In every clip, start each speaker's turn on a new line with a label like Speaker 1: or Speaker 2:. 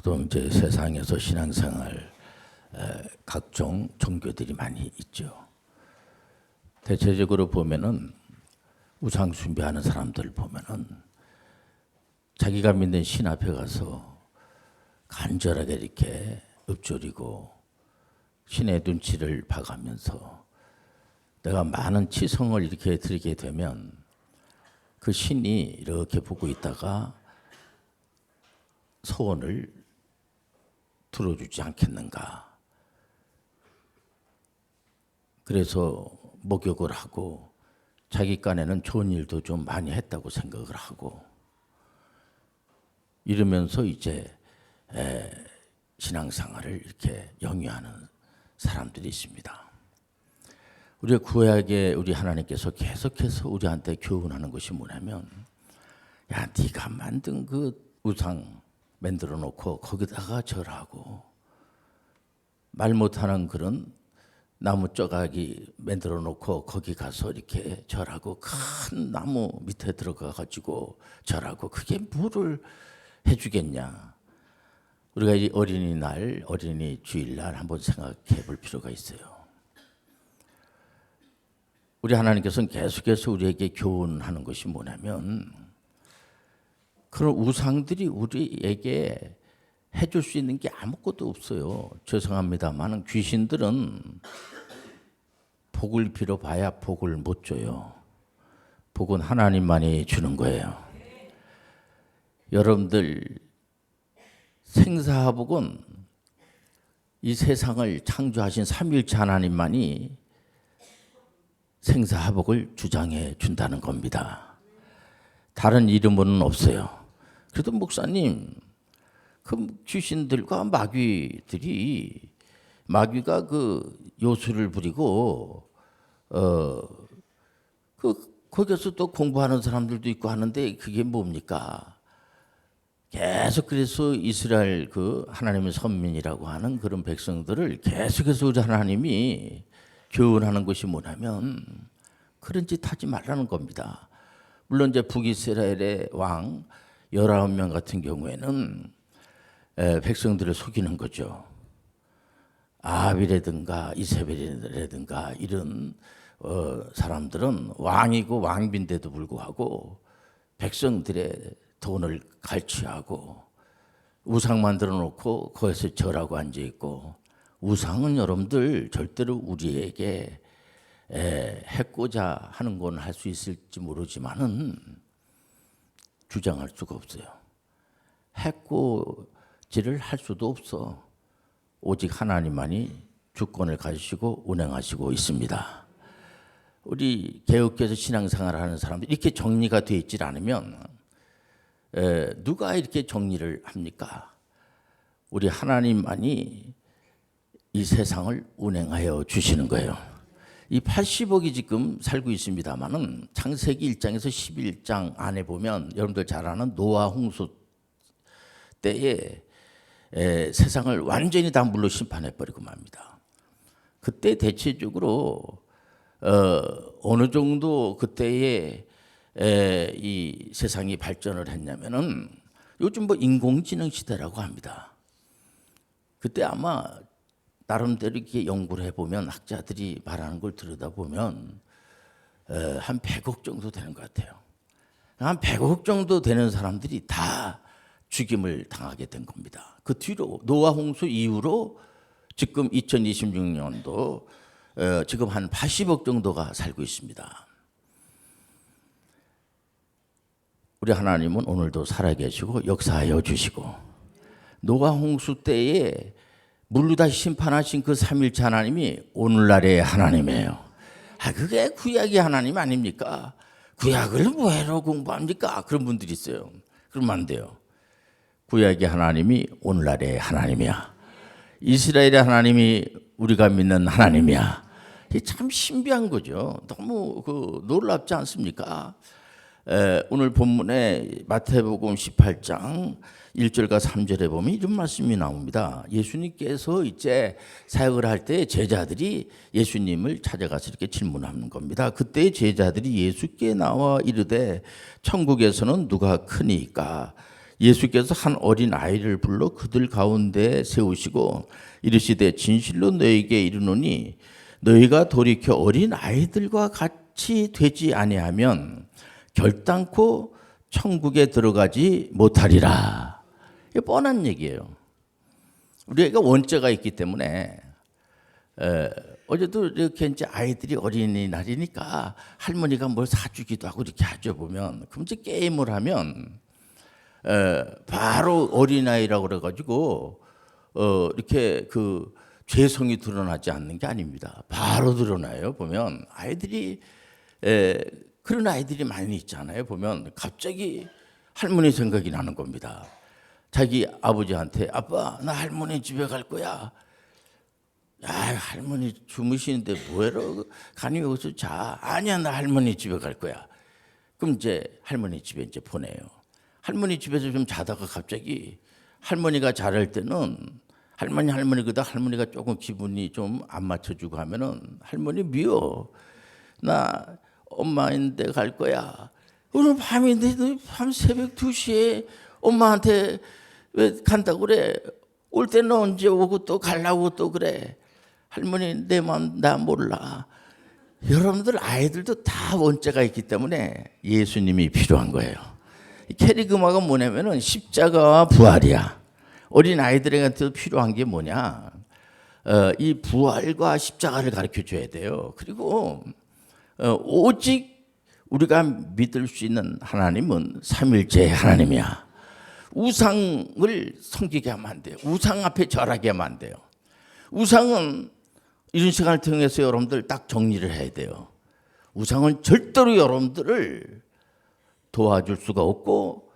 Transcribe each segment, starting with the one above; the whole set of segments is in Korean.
Speaker 1: 보통 이제 세상에서 신앙생활 각종 종교들이 많이 있죠. 대체적으로 보면은 우상 숭배하는 사람들 보면은 자기가 믿는 신 앞에 가서 간절하게 이렇게 읊조리고 신의 눈치를 봐가면서 내가 많은 치성을 이렇게 드리게 되면 그 신이 이렇게 보고 있다가 소원을 들어주지 않겠는가. 그래서 목욕을 하고 자기 간에는 좋은 일도 좀 많이 했다고 생각을 하고 이러면서 이제 신앙생활을 이렇게 영위하는 사람들이 있습니다. 우리가 구약에 우리 하나님께서 계속해서 우리한테 교훈하는 것이 뭐냐면, 야, 네가 만든 그 우상 만들어 놓고 거기다가 절하고 말 못하는 그런 나무 쪼가기 만들어 놓고 거기 가서 이렇게 절하고 큰 나무 밑에 들어가 가지고 절하고 그게 뭐를 해주겠냐. 우리가 이 어린이날, 어린이 주일날 한번 생각해 볼 필요가 있어요. 우리 하나님께서는 계속해서 우리에게 교훈하는 것이 뭐냐면, 그런 우상들이 우리에게 해줄 수 있는 게 아무것도 없어요. 죄송합니다만 귀신들은 복을 빌어봐야 복을 못 줘요. 복은 하나님만이 주는 거예요. 여러분들 생사복은 이 세상을 창조하신 삼위일체 하나님만이 생사복을 주장해 준다는 겁니다. 다른 이름은 없어요. 그래도 목사님, 그 귀신들과 마귀가 그 요술을 부리고 거기서 또 공부하는 사람들도 있고 하는데 그게 뭡니까? 계속 그래서 이스라엘 그 하나님의 선민이라고 하는 그런 백성들을 계속해서 우리 하나님이 교훈하는 것이 뭐냐면 그런 짓 하지 말라는 겁니다. 물론 이제 북이스라엘의 왕 19명 같은 경우에는 백성들을 속이는 거죠. 아합이라든가 이세벨이라든가 이런 사람들은 왕이고 왕비인데도 불구하고 백성들의 돈을 갈취하고 우상 만들어 놓고 거기서 절하고 앉아 있고, 우상은 여러분들 절대로 우리에게 해코자 하는 건 할 수 있을지 모르지만은 주장할 수가 없어요. 해코지를 할 수도 없어. 오직 하나님만이 주권을 가지시고 운행하시고 있습니다. 우리 개혁교에서 신앙생활을 하는 사람들 이렇게 정리가 되어 있지 않으면 누가 이렇게 정리를 합니까? 우리 하나님만이 이 세상을 운행하여 주시는 거예요. 이 80억이 지금 살고 있습니다만은 창세기 1장에서 11장 안에 보면 여러분들 잘 아는 노아 홍수 때에 세상을 완전히 다 물로 심판해 버리고 맙니다. 그때 대체적으로 어느 정도 그때에 이 세상이 발전을 했냐면은 요즘 뭐 인공지능 시대라고 합니다. 그때 아마 나름대로 이렇게 연구를 해보면 학자들이 말하는 걸 들여다보면 한 100억 정도 되는 것 같아요. 한 100억 정도 되는 사람들이 다 죽임을 당하게 된 겁니다. 그 뒤로 노아 홍수 이후로 지금 2026년도 지금 한 80억 정도가 살고 있습니다. 우리 하나님은 오늘도 살아계시고 역사하여 주시고, 노아 홍수 때에 물로 다시 심판하신 그 삼위일체 하나님이 오늘날의 하나님이에요. 그게 구약의 하나님 아닙니까? 구약을 뭐해로 공부합니까? 그런 분들이 있어요. 그러면 안 돼요. 구약의 하나님이 오늘날의 하나님이야. 이스라엘의 하나님이 우리가 믿는 하나님이야. 이게 참 신비한 거죠. 너무 놀랍지 않습니까? 오늘 본문에 마태복음 18장 1절과 3절에 보면 이런 말씀이 나옵니다. 예수님께서 이제 사역을 할 때 제자들이 예수님을 찾아가서 이렇게 질문하는 겁니다. 그때 제자들이 예수께 나와 이르되 천국에서는 누가 크니까? 예수께서 한 어린 아이를 불러 그들 가운데 세우시고 이르시되 진실로 너희에게 이르노니 너희가 돌이켜 어린 아이들과 같이 되지 아니하면 결단코 천국에 들어가지 못하리라. 이게 뻔한 얘기예요. 우리가 원죄가 있기 때문에 어제도 이렇게 이제 아이들이 어린이날이니까 할머니가 뭘 사주기도 하고 이렇게 하죠 보면. 그럼 이제 게임을 하면 바로 어린아이라고 그래가지고 이렇게 그 죄성이 드러나지 않는 게 아닙니다. 바로 드러나요. 보면 아이들이 그런 아이들이 많이 있잖아요. 보면 갑자기 할머니 생각이 나는 겁니다. 자기 아버지한테 아빠 나 할머니 집에 갈 거야. 야 할머니 주무시는데 뭐해러 가니 여기서 자. 아니야 나 할머니 집에 갈 거야. 그럼 이제 할머니 집에 이제 보내요. 할머니 집에서 좀 자다가 갑자기 할머니가 잘할 때는 할머니 그다 할머니가 조금 기분이 좀 안 맞춰주고 하면은 할머니 미워 나 엄마인데 갈 거야. 오늘 밤인데 밤 새벽 2시에 엄마한테 왜 간다고 그래? 올 때는 언제 오고 또 가려고 또 그래? 할머니 내 마음 나 몰라. 여러분들 아이들도 다 원죄가 있기 때문에 예수님이 필요한 거예요. 캐리그마가 뭐냐면은 십자가와 부활이야. 어린 아이들한테도 필요한 게 뭐냐? 이 부활과 십자가를 가르쳐 줘야 돼요. 그리고 오직 우리가 믿을 수 있는 하나님은 삼일째 하나님이야. 우상을 섬기게 하면 안 돼요. 우상 앞에 절하게 하면 안 돼요. 우상은 이런 시간을 통해서 여러분들 딱 정리를 해야 돼요. 우상은 절대로 여러분들을 도와줄 수가 없고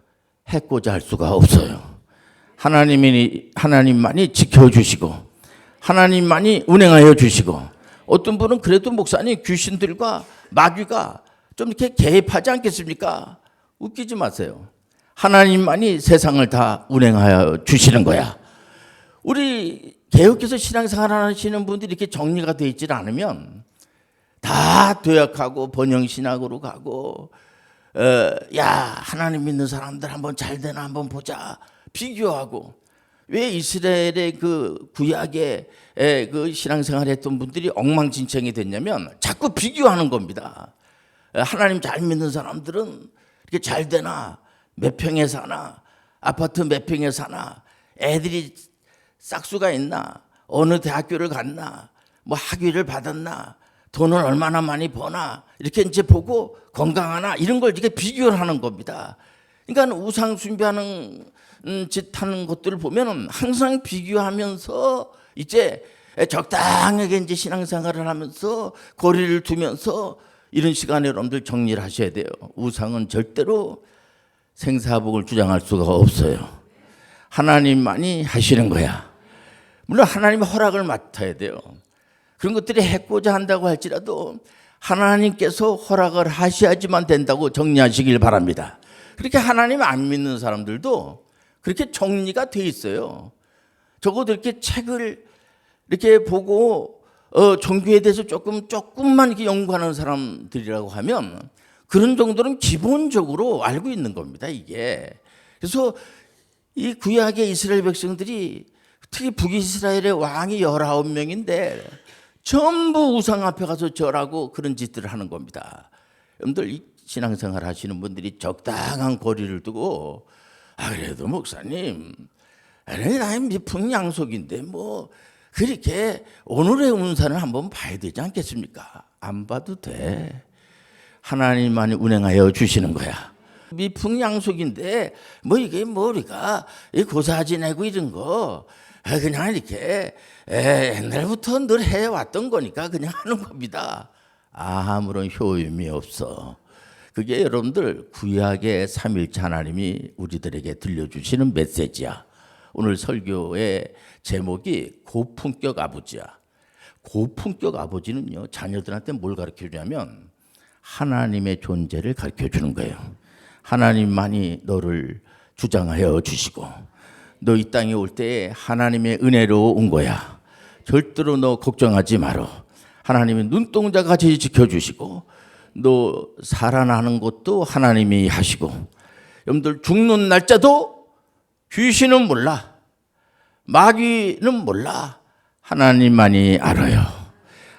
Speaker 1: 해코자 할 수가 없어요. 하나님만이 지켜주시고 하나님만이 운행하여 주시고 어떤 분은 그래도 목사님 귀신들과 마귀가 좀 이렇게 개입하지 않겠습니까? 웃기지 마세요. 하나님만이 세상을 다 운행하여 주시는 거야. 우리 개혁해서 신앙생활 하시는 분들이 이렇게 정리가 되어 있지 않으면 다 도약하고 번영신학으로 가고 야 하나님 믿는 사람들 한번 잘 되나 한번 보자 비교하고. 왜 이스라엘의 그 구약의 그 신앙생활 했던 분들이 엉망진창이 됐냐면 자꾸 비교하는 겁니다. 하나님 잘 믿는 사람들은 이렇게 잘 되나 몇 평에 사나 아파트 몇 평에 사나 애들이 싹수가 있나 어느 대학교를 갔나 뭐 학위를 받았나 돈을 얼마나 많이 버나 이렇게 이제 보고 건강하나 이런 걸 이렇게 비교를 하는 겁니다. 그러니까 우상 숭배하는 짓 하는 것들을 보면은 항상 비교하면서 이제 적당하게 이제 신앙생활을 하면서 거리를 두면서 이런 시간에 여러분들 정리를 하셔야 돼요. 우상은 절대로 생사복을 주장할 수가 없어요. 하나님만이 하시는 거야. 물론 하나님의 허락을 맡아야 돼요. 그런 것들이 해코자 한다고 할지라도 하나님께서 허락을 하셔야지만 된다고 정리하시길 바랍니다. 그렇게 하나님 안 믿는 사람들도 그렇게 정리가 돼 있어요. 적어도 이렇게 책을 이렇게 보고 종교에 대해서 조금만 이렇게 연구하는 사람들이라고 하면 그런 정도는 기본적으로 알고 있는 겁니다, 이게. 그래서 이 구약의 이스라엘 백성들이 특히 북이스라엘의 왕이 19명인데 전부 우상 앞에 가서 절하고 그런 짓들을 하는 겁니다. 여러분들 이 신앙생활 하시는 분들이 적당한 거리를 두고 그래도 목사님 나의 미풍양속인데 뭐 그렇게 오늘의 운사를 한번 봐야 되지 않겠습니까? 안 봐도 돼. 하나님만이 운행하여 주시는 거야. 미풍양속인데 뭐 이게 뭐 우리가 고사 지내고 이런 거 그냥 이렇게 옛날부터 늘 해왔던 거니까 그냥 하는 겁니다. 아무런 효임이 없어. 그게 여러분들 구약의 삼일체 하나님이 우리들에게 들려주시는 메시지야. 오늘 설교의 제목이 고품격 아버지야. 고품격 아버지는요 자녀들한테 뭘 가르쳐 주냐면 하나님의 존재를 가르쳐 주는 거예요. 하나님만이 너를 주장하여 주시고 너 이 땅에 올 때 하나님의 은혜로 온 거야. 절대로 너 걱정하지 마라. 하나님이 눈동자같이 지켜주시고 너 살아나는 것도 하나님이 하시고 여러분들 죽는 날짜도 귀신은 몰라. 마귀는 몰라. 하나님만이 알아요.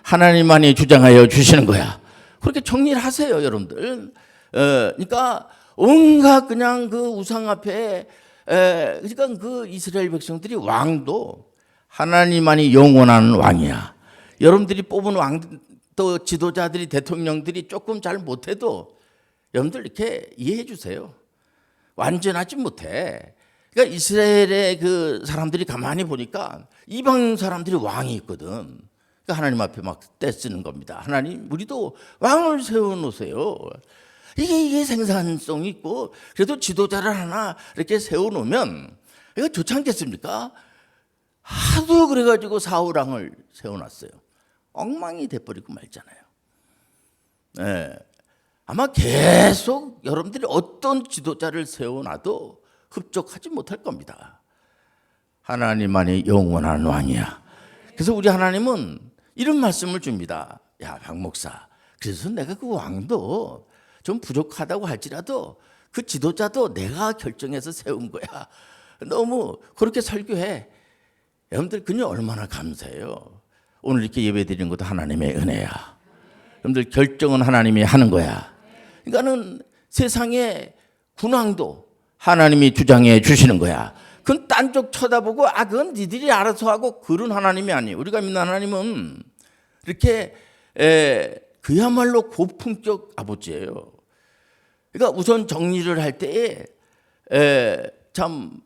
Speaker 1: 하나님만이 주장하여 주시는 거야. 그렇게 정리를 하세요, 여러분들. 그러니까 온갖 그냥 그 우상 앞에 그러니까 그 이스라엘 백성들이 왕도 하나님만이 영원한 왕이야. 여러분들이 뽑은 왕 또 지도자들이 대통령들이 조금 잘 못해도 여러분들 이렇게 이해해 주세요. 완전하지 못해. 그러니까 이스라엘의 그 사람들이 가만히 보니까 이방 사람들이 왕이 있거든. 그러니까 하나님 앞에 막 떼쓰는 겁니다. 하나님, 우리도 왕을 세워놓으세요. 이게 생산성이 있고, 그래도 지도자를 하나 이렇게 세워놓으면 이거 좋지 않겠습니까? 하도 그래가지고 사울왕을 세워놨어요. 엉망이 돼버리고 말잖아요. 네. 아마 계속 여러분들이 어떤 지도자를 세워놔도 흡족하지 못할 겁니다. 하나님만이 영원한 왕이야. 그래서 우리 하나님은 이런 말씀을 줍니다. 야, 박 목사, 그래서 내가 그 왕도 좀 부족하다고 할지라도 그 지도자도 내가 결정해서 세운 거야. 너무 그렇게 설교해. 여러분들 그냥 얼마나 감사해요. 오늘 이렇게 예배 드리는 것도 하나님의 은혜야. 여러분들 결정은 하나님이 하는 거야. 그러니까는 세상의 군왕도 하나님이 주장해 주시는 거야. 그건 딴 쪽 쳐다보고 그건 니들이 알아서 하고 그런 하나님이 아니에요. 우리가 믿는 하나님은 이렇게 그야말로 고품격 아버지예요. 그러니까 우선 정리를 할 때에 참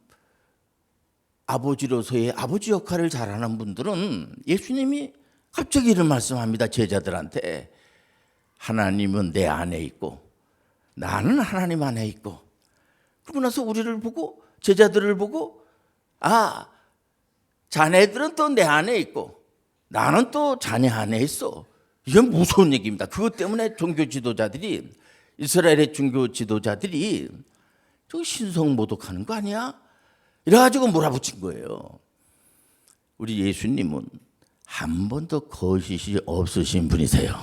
Speaker 1: 아버지로서의 아버지 역할을 잘하는 분들은 예수님이 갑자기 이런 말씀합니다. 제자들한테 하나님은 내 안에 있고 나는 하나님 안에 있고, 그러고 나서 우리를 보고 제자들을 보고 자네들은 또 내 안에 있고 나는 또 자네 안에 있어. 이건 무서운 얘기입니다. 그것 때문에 종교 지도자들이, 이스라엘의 종교 지도자들이 저 신성 모독하는 거 아니야? 이래가지고 몰아붙인 거예요. 우리 예수님은 한 번도 거짓이 없으신 분이세요.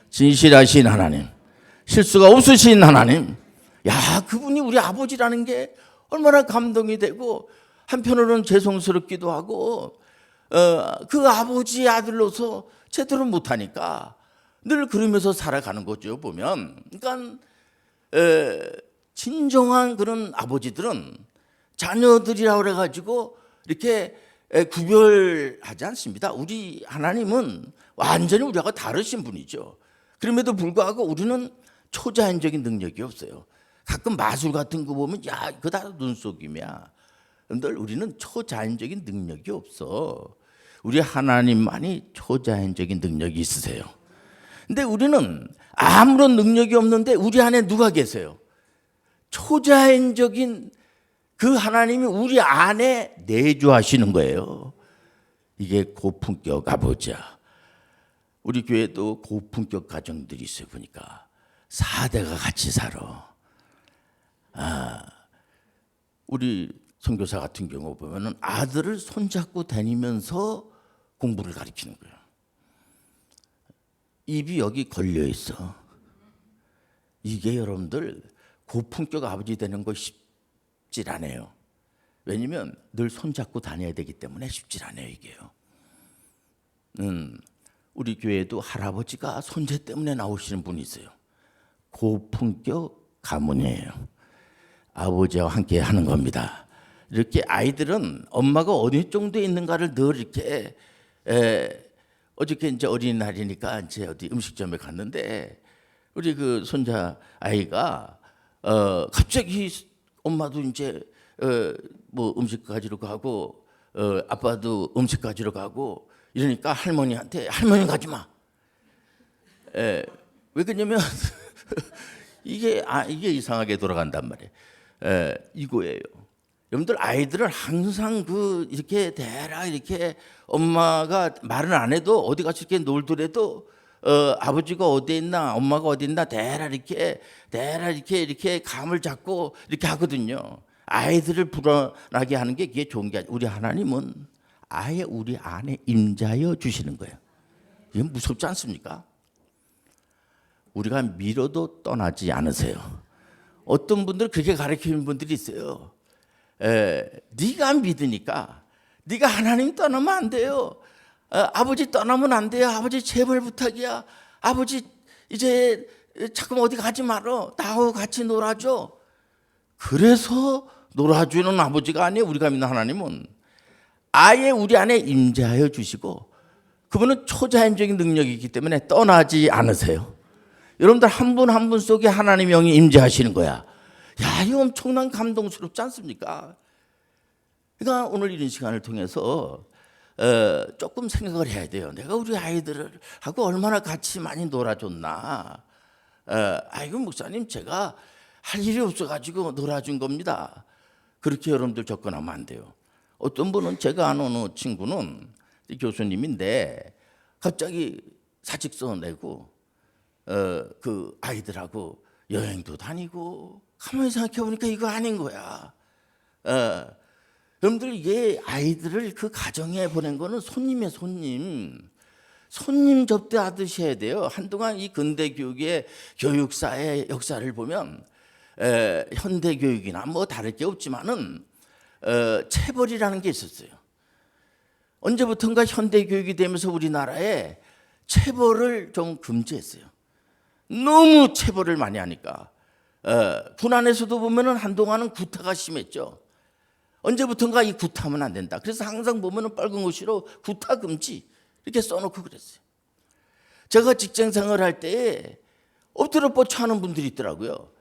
Speaker 1: 진실하신 하나님, 실수가 없으신 하나님. 야, 그분이 우리 아버지라는 게 얼마나 감동이 되고 한편으로는 죄송스럽기도 하고, 그 아버지 아들로서 제대로 못하니까 늘 그러면서 살아가는 거죠, 보면. 그러니까 진정한 그런 아버지들은 자녀들이라고 그래가지고 이렇게 구별하지 않습니다. 우리 하나님은 완전히 우리하고 다르신 분이죠. 그럼에도 불구하고 우리는 초자연적인 능력이 없어요. 가끔 마술 같은 거 보면 그거 다 눈속임이야. 근데 우리는 초자연적인 능력이 없어. 우리 하나님만이 초자연적인 능력이 있으세요. 근데 우리는 아무런 능력이 없는데 우리 안에 누가 계세요? 초자연적인 그 하나님이 우리 안에 내주하시는 거예요. 이게 고품격 아버지야. 우리 교회도 고품격 가정들이 있어요. 보니까 4대가 같이 살아. 우리 선교사 같은 경우 보면은 아들을 손잡고 다니면서 공부를 가르치는 거예요. 입이 여기 걸려 있어. 이게 여러분들 고품격 아버지 되는 거 쉽질 않아요. 왜냐면 늘 손잡고 다녀야 되기 때문에 쉽질 않아요, 이게요. 우리 교회도 할아버지가 손재 때문에 나오시는 분이 있어요. 고품격 가문이에요. 아버지와 함께 하는 겁니다. 이렇게 아이들은 엄마가 어느 정도에 있는가를 늘 이렇게 어저께 이제 어린이날이니까 이제 어디 음식점에 갔는데 우리 그 손자 아이가 갑자기 엄마도 이제 뭐 음식 가지러 가고 아빠도 음식 가지러 가고 이러니까 할머니한테 할머니 가지 마. 왜 그러냐면 이게 이상하게 돌아간단 말이에요. 이거예요. 여러분들 아이들을 항상 이렇게 대라 이렇게 엄마가 말은 안 해도 어디 가서 이렇게 놀더라도 아버지가 어디 있나 엄마가 어디 있나 대라 이렇게 감을 잡고 이렇게 하거든요. 아이들을 불안하게 하는 게 그게 좋은 게 아니에요. 우리 하나님은 아예 우리 안에 임자여 주시는 거예요. 이건 무섭지 않습니까? 우리가 밀어도 떠나지 않으세요. 어떤 분들 그렇게 가르치는 분들이 있어요. 네가 믿으니까 네가 하나님 떠나면 안 돼요. 아버지 떠나면 안 돼요. 아버지 제발 부탁이야. 아버지 이제 자꾸 어디 가지 말어. 나하고 같이 놀아줘. 그래서 놀아주는 아버지가 아니에요. 우리가 믿는 하나님은 아예 우리 안에 임재하여 주시고 그분은 초자연적인 능력이 있기 때문에 떠나지 않으세요. 여러분들 한 분 한 분 속에 하나님의 영이 임재하시는 거야. 야, 이거 엄청난 감동스럽지 않습니까? 그러니까 오늘 이런 시간을 통해서 조금 생각을 해야 돼요. 내가 우리 아이들하고 얼마나 같이 많이 놀아줬나. 아이고 목사님 제가 할 일이 없어가지고 놀아준 겁니다. 그렇게 여러분들 접근하면 안 돼요. 어떤 분은 제가 아는 어느 친구는 교수님인데 갑자기 사직서 내고 그 아이들하고 여행도 다니고 가만히 생각해 보니까 이거 아닌 거야. 여러분들 이게 아이들을 그 가정에 보낸 거는 손님이에요. 손님 접대하듯이 해야 돼요. 한동안 이 근대 교육의 교육사의 역사를 보면 현대 교육이나 뭐 다를 게 없지만은 체벌이라는 게 있었어요. 언제부턴가 현대 교육이 되면서 우리나라에 체벌을 좀 금지했어요. 너무 체벌을 많이 하니까 군 안에서도 보면은 한동안은 구타가 심했죠. 언제부턴가 이 구타하면 안 된다. 그래서 항상 보면은 빨간 글씨로 구타 금지 이렇게 써놓고 그랬어요. 제가 직장 생활할 때 엎드려 뻗쳐하는 분들이 있더라고요.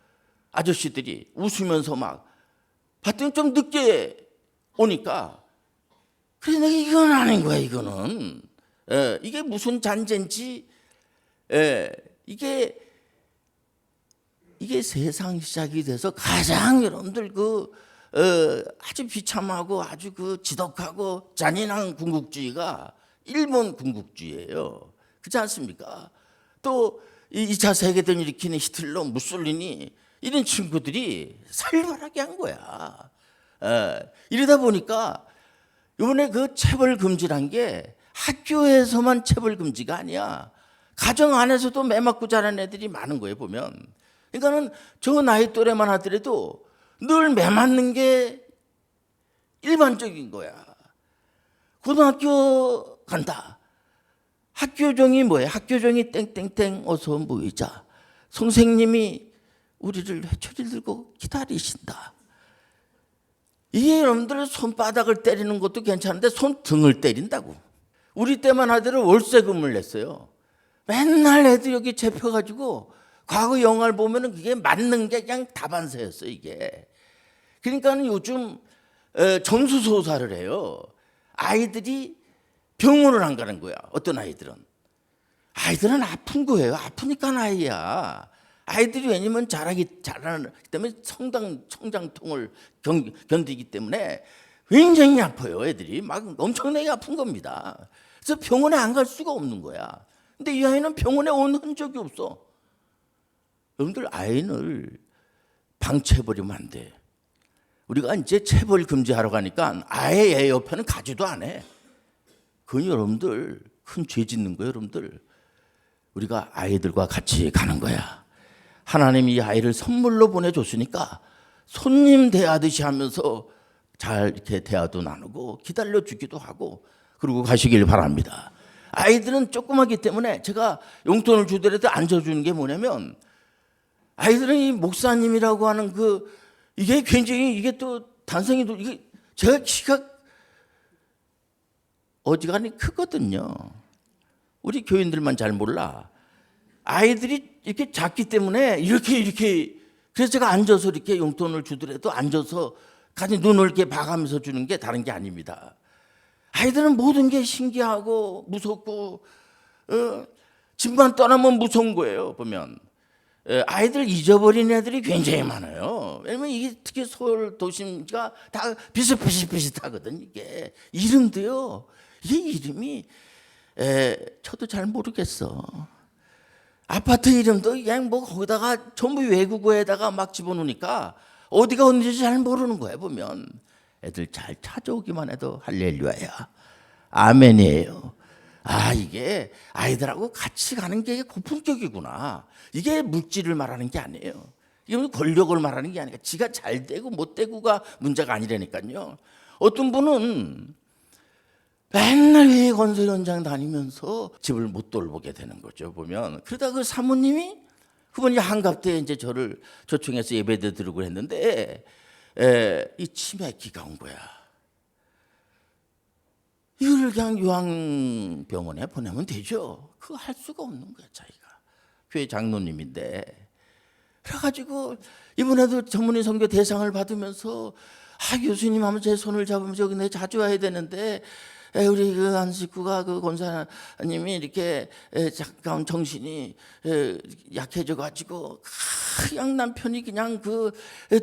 Speaker 1: 아저씨들이 웃으면서 막 봤더니 좀 늦게 오니까 그래서 내가 이건 아닌 거야. 이거는 이게 무슨 잔재인지 이게 세상 시작이 돼서 가장 여러분들 아주 비참하고 아주 지독하고 잔인한 군국주의가 일본 군국주의예요. 그렇지 않습니까? 또 2차 세계대전 일으키는 히틀러, 무솔리니 이런 친구들이 살벌하게 한 거야. 이러다 보니까 이번에 그 체벌 금지란 게 학교에서만 체벌 금지가 아니야. 가정 안에서도 매 맞고 자란 애들이 많은 거예요, 보면. 그러니까는 저 나이 또래만 하더라도 늘 매 맞는 게 일반적인 거야. 고등학교 간다. 학교종이 뭐예요? 학교종이 땡땡땡 어서 모이자. 선생님이 우리를 회초리 들고 기다리신다. 이게 여러분들 손바닥을 때리는 것도 괜찮은데 손등을 때린다고. 우리 때만 하더라도 월세금을 냈어요. 맨날 애들 여기 잡혀가지고 과거 영화를 보면은 그게 맞는 게 그냥 다반사였어요, 이게. 그러니까 요즘 전수조사를 해요. 아이들이 병원을 안 가는 거야. 어떤 아이들은. 아이들은 아픈 거예요. 아프니까 아이야. 아이들이 왜냐면 자라기 때문에 성장통을 견디기 때문에 굉장히 아파요. 애들이 막 엄청나게 아픈 겁니다. 그래서 병원에 안 갈 수가 없는 거야. 근데 이 아이는 병원에 온 흔적이 없어. 여러분들 아이를 방치해버리면 안 돼. 우리가 이제 체벌 금지하러 가니까 아예 애 옆에는 가지도 않아. 그건 여러분들 큰 죄 짓는 거예요. 여러분들 우리가 아이들과 같이 가는 거야. 하나님이 이 아이를 선물로 보내줬으니까 손님 대하듯이 하면서 잘 이렇게 대화도 나누고 기다려주기도 하고 그러고 가시길 바랍니다. 아이들은 조그마기 때문에 제가 용돈을 주더라도 앉아주는 게 뭐냐면 아이들은 이 목사님이라고 하는 이게 굉장히 이게 또 단성이도 이게 제가 키가 어지간히 크거든요. 우리 교인들만 잘 몰라. 아이들이 이렇게 작기 때문에 이렇게 그래서 제가 앉아서 이렇게 용돈을 주더라도 앉아서 같이 눈을 이렇게 봐가면서 주는 게 다른 게 아닙니다. 아이들은 모든 게 신기하고 무섭고 집만 떠나면 무서운 거예요. 보면 아이들 잊어버린 애들이 굉장히 많아요. 왜냐면 이게 특히 서울 도심가 다 비슷하거든. 이게 이름도요. 이 이름이 저도 잘 모르겠어. 아파트 이름도 그냥 뭐 거기다가 전부 외국어에다가 막 집어넣으니까 어디가 어딘지 잘 모르는 거예요. 보면 애들 잘 찾아오기만 해도 할렐루야야. 아멘이에요. 아, 이게 아이들하고 같이 가는 게 고품격이구나. 이게 물질을 말하는 게 아니에요. 이건 권력을 말하는 게 아니라 지가 잘 되고 못 되고가 문제가 아니라니까요. 어떤 분은 맨날 회의 건설 현장 다니면서 집을 못 돌보게 되는 거죠. 보면 그러다 그 사모님이 그분이 한갑 때 이제 저를 초청해서 예배도 드리고 했는데 이 치매기가 온 거야. 이걸 그냥 요양병원에 보내면 되죠. 그거 할 수가 없는 거야. 자기가 교회 장로님인데. 그래가지고 이번에도 전문의 선교 대상을 받으면서 교수님 하면 제 손을 잡으면서 여기 내 자주 와야 되는데 우리 그 한 식구가 그 권사님이 이렇게 잠깐 정신이 약해져 가지고 그냥 남편이 그냥 그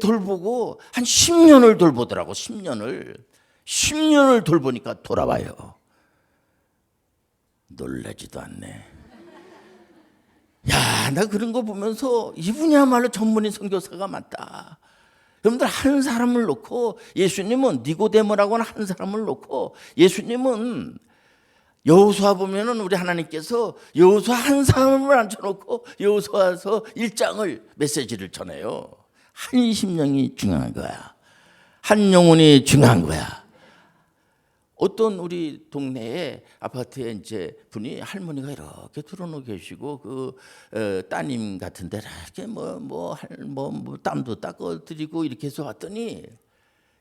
Speaker 1: 돌보고 한 10년을 돌보더라고. 10년을 돌보니까 돌아와요. 놀라지도 않네. 야, 나 그런 거 보면서 이분이야말로 전문의 선교사가 맞다. 여러분들 한 사람을 놓고 예수님은 니고데모라고 하는 한 사람을 놓고 예수님은 여호수아 보면은 우리 하나님께서 여호수아 한 사람을 앉혀놓고 여호수아서 1장을 메시지를 전해요. 한 심령이 중요한 거야. 한 영혼이 중요한 거야. 어떤 우리 동네에 아파트에 이제 분이 할머니가 이렇게 들어놓고 계시고 그 따님 같은데 이렇게 뭐 땀도 닦아드리고 이렇게 해서 왔더니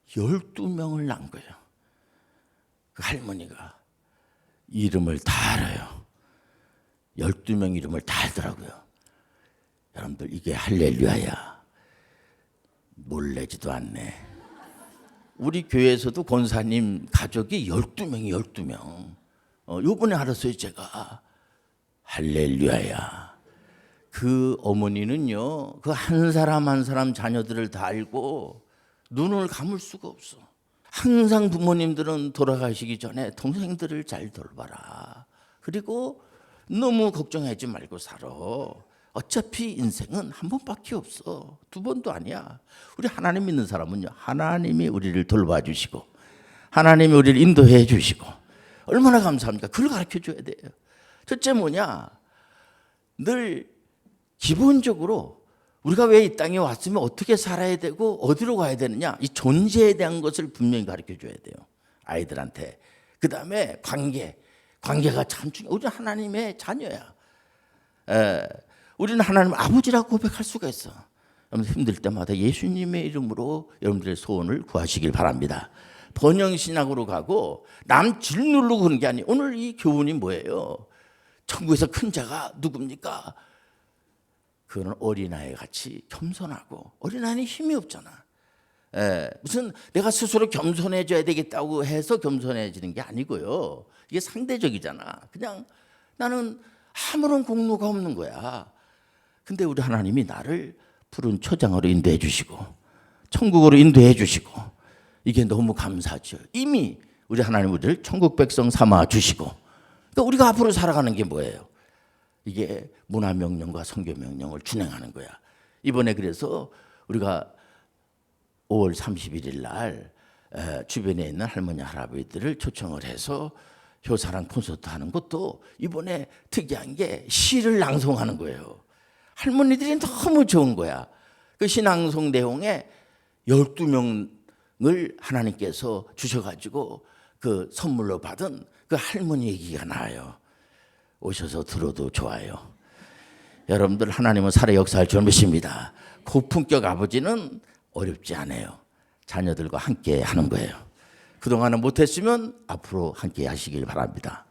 Speaker 1: 12명을 낳은 거예요. 그 할머니가 이름을 다 알아요. 12명 이름을 다 알더라고요. 여러분들 이게 할렐루야야. 몰래지도 않네. 우리 교회에서도 권사님 가족이 12명이 12명. 요번에 알았어요, 제가. 할렐루야야. 그 어머니는요, 그 한 사람 한 사람 자녀들을 다 알고 눈을 감을 수가 없어. 항상 부모님들은 돌아가시기 전에 동생들을 잘 돌봐라. 그리고 너무 걱정하지 말고 살아. 어차피 인생은 한 번밖에 없어. 두 번도 아니야. 우리 하나님 믿는 사람은요, 하나님이 우리를 돌봐주시고 하나님이 우리를 인도해 주시고 얼마나 감사합니까? 그걸 가르쳐 줘야 돼요. 첫째 뭐냐? 늘 기본적으로 우리가 왜 이 땅에 왔으면 어떻게 살아야 되고 어디로 가야 되느냐, 이 존재에 대한 것을 분명히 가르쳐 줘야 돼요, 아이들한테. 그 다음에 관계가 참 중요해. 우리는 하나님의 자녀야. 우리는 하나님 아버지라고 고백할 수가 있어. 여러분 힘들 때마다 예수님의 이름으로 여러분들의 소원을 구하시길 바랍니다. 번영신학으로 가고 남 질 누르고 그런 게 아니에요. 오늘 이 교훈이 뭐예요? 천국에서 큰 자가 누굽니까? 그거는 어린아이 같이 겸손하고, 어린아이는 힘이 없잖아. 무슨 내가 스스로 겸손해져야 되겠다고 해서 겸손해지는 게 아니고요. 이게 상대적이잖아. 그냥 나는 아무런 공로가 없는 거야. 근데 우리 하나님이 나를 푸른 초장으로 인도해 주시고 천국으로 인도해 주시고, 이게 너무 감사하죠. 이미 우리 하나님 우리를 천국 백성 삼아 주시고, 그러니까 우리가 앞으로 살아가는 게 뭐예요? 이게 문화명령과 선교명령을 준행하는 거야. 이번에 그래서 우리가 5월 31일 날 주변에 있는 할머니 할아버지들을 초청을 해서 효사랑 콘서트 하는 것도 이번에 특이한 게 시를 낭송하는 거예요. 할머니들이 너무 좋은 거야. 그 시낭송 내용에 12명을 하나님께서 주셔가지고 그 선물로 받은 그 할머니 얘기가 나와요. 오셔서 들어도 좋아요. 여러분들 하나님은 살아 역사할 줄 믿습니다. 고품격 아버지는 어렵지 않아요. 자녀들과 함께 하는 거예요. 그동안은 못했으면 앞으로 함께 하시길 바랍니다.